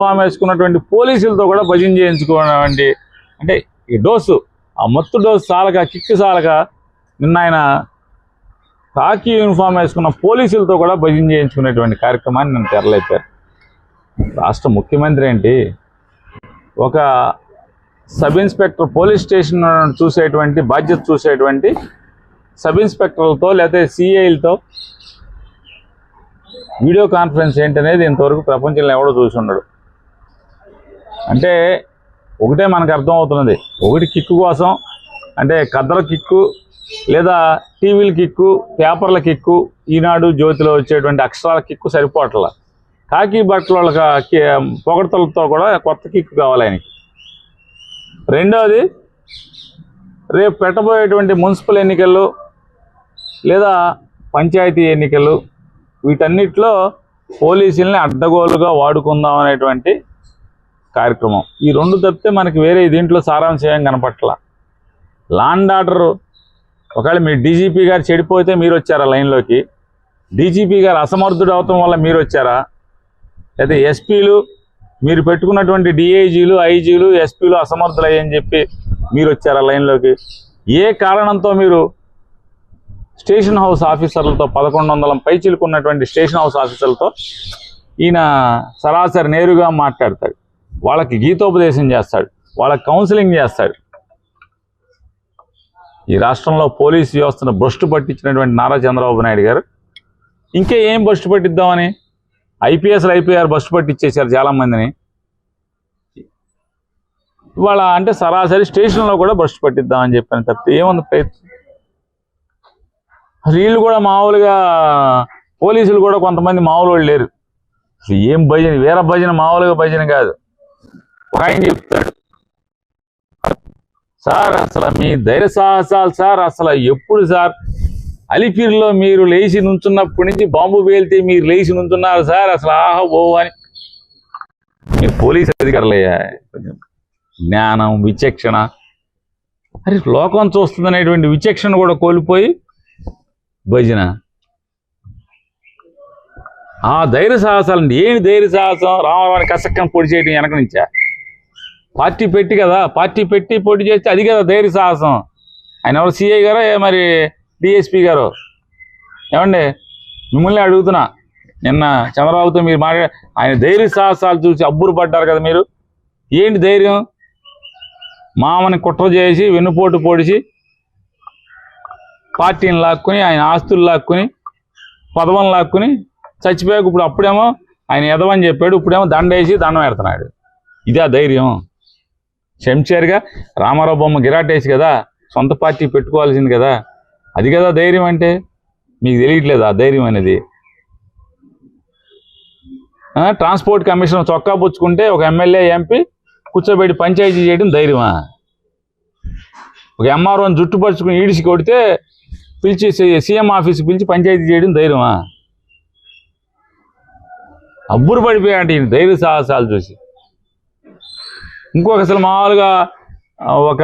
Form వేసుకున్నటువంటి పోలీసులతో కూడా భజన చేయించుకున్నటువంటి అంటే ఈ డోసు ఆ మత్తు డోసు చాలక కిక్కు చాలక నిన్న ఆయన కాకి యూనిఫామ్ వేసుకున్న పోలీసులతో కూడా భజన చేయించుకునేటువంటి కార్యక్రమాన్ని నన్ను తెరలేపారు. రాష్ట్ర ముఖ్యమంత్రి ఏంటి ఒక సబ్ ఇన్స్పెక్టర్ పోలీస్ స్టేషన్ చూసేటువంటి బాధ్యత చూసేటువంటి సబ్ ఇన్స్పెక్టర్లతో లేకపోతే సిఐలతో వీడియో కాన్ఫరెన్స్ ఏంటనేది ఇంతవరకు ప్రపంచంలో ఎవడో చూసి ఉండడు. అంటే ఒకటే మనకు అర్థమవుతున్నది, ఒకటి కిక్కు కోసం అంటే కథల కిక్కు లేదా టీవీల కిక్కు పేపర్ల కిక్కు ఈనాడు జ్యోతిలో వచ్చేటువంటి అక్షరాల కిక్కు సరిపోవట్ల, కాకి బట్టల వాళ్ళకి పొగడతలతో కూడా కొత్త కిక్కు కావాలి ఆయనకి. రెండవది రేపు పెట్టబోయేటువంటి మున్సిపల్ ఎన్నికలు లేదా పంచాయతీ ఎన్నికలు వీటన్నిటిలో పోలీసుల్ని అడ్డగోలుగా వాడుకుందాం అనేటువంటి కార్యక్రమం. ఈ రెండు తప్పితే మనకి వేరే దీంట్లో సారాంశం ఏం కనపట్ల. లా అండ్ ఆర్డర్ ఒకవేళ మీ డీజీపీ గారు చెడిపోతే మీరు వచ్చారా లైన్లోకి? డీజీపీ గారు అసమర్థుడు అవటం వల్ల మీరు వచ్చారా? లేదా ఎస్పీలు మీరు పెట్టుకున్నటువంటి డిఐజీలు ఐజీలు ఎస్పీలు అసమర్థులయ్యని చెప్పి మీరు వచ్చారా లైన్లోకి? ఏ కారణంతో మీరు స్టేషన్ హౌస్ ఆఫీసర్లతో 1100 పైచిలుకున్నటువంటి స్టేషన్ హౌస్ ఆఫీసర్లతో ఈయన సరాసరి నేరుగా మాట్లాడతాడు, వాళ్ళకి గీతోపదేశం చేస్తాడు, వాళ్ళకి కౌన్సిలింగ్ చేస్తాడు. ఈ రాష్ట్రంలో పోలీసు వ్యవస్థను భ్రష్టు పట్టించినటువంటి నారా చంద్రబాబు నాయుడు గారు ఇంకే ఏం భ్రష్టు పట్టిద్దామని ఐపీఎస్లు ఐపీఆర్ భ్రష్టు పట్టించేశారు చాలామందిని. ఇవాళ అంటే సరాసరి స్టేషన్లో కూడా భ్రష్టు పట్టిద్దామని చెప్పాను తప్పితే ఏముంది ప్రయత్నం? వీళ్ళు కూడా మామూలుగా పోలీసులు కూడా కొంతమంది మామూలు వాళ్ళు లేరు. ఏం భజన, వేరే భజన మామూలుగా భజన కాదు. ఆయన చెప్తాడు, సార్ అసలు మీ ధైర్య సాహసాలు సార్ అసలు ఎప్పుడు సార్ అలిపిరిలో మీరు లేచి నుంచున్నప్పటి నుంచి బాంబు పేలితే మీరు లేచి నుంచున్నారు సార్ అసలు ఆహా ఓ అని. మీరు పోలీసు అధికారులయ్యా, జ్ఞానం విచక్షణ అరే లోకం చూస్తుందనేటువంటి విచక్షణ కూడా కోల్పోయి భజన. ఆ ధైర్య సాహసాలండి. ఏమి ధైర్య సాహసం? రామరావాన్ని కసక్కని పొడి చేయడం వెనక నుంచా? పార్టీ పెట్టి కదా, పార్టీ పెట్టి పోటీ చేస్తే అది కదా ధైర్య సాహసం. ఆయన ఎవరు సిఐ గారో మరి డిఎస్పీ గారో? ఏమండి మిమ్మల్ని అడుగుతున్నా, నిన్న చంద్రబాబుతో మీరు ఆయన ధైర్య సాహసాలు చూసి అబ్బురు పడ్డారు కదా మీరు. ఏంటి ధైర్యం? మామని కుట్ర చేసి వెన్నుపోటు పొడిచి పార్టీని లాక్కుని ఆయన ఆస్తులు లాక్కుని పదవులను లాక్కుని చచ్చిపోయాక ఇప్పుడు అప్పుడేమో ఆయన ఎదవని చెప్పాడు, ఇప్పుడేమో దండేసి దండం పెడుతున్నాడు. ఇదే ధైర్యం? శంషేర్గా రామారావు బొమ్మ గిరాటేసి కదా సొంత పార్టీ పెట్టుకోవాల్సింది కదా, అది కదా ధైర్యం అంటే. మీకు తెలియట్లేదు ఆ ధైర్యం అనేది. ట్రాన్స్పోర్ట్ కమిషనర్ చొక్కా పుచ్చుకుంటే ఒక ఎమ్మెల్యే ఎంపీ కూర్చోబెట్టి పంచాయతీ చేయడం ధైర్యమా? ఒక ఎంఆర్ఓని జుట్టుపరుచుకుని ఈడిసి కొడితే పిలిచి సీఎం ఆఫీస్కి పిలిచి పంచాయతీ చేయడం ధైర్యమా? అబ్బురు పడిపోయాడు ఈయన ధైర్య సాహసాలు చూసి. ఇంకొక అసలు మామూలుగా ఒక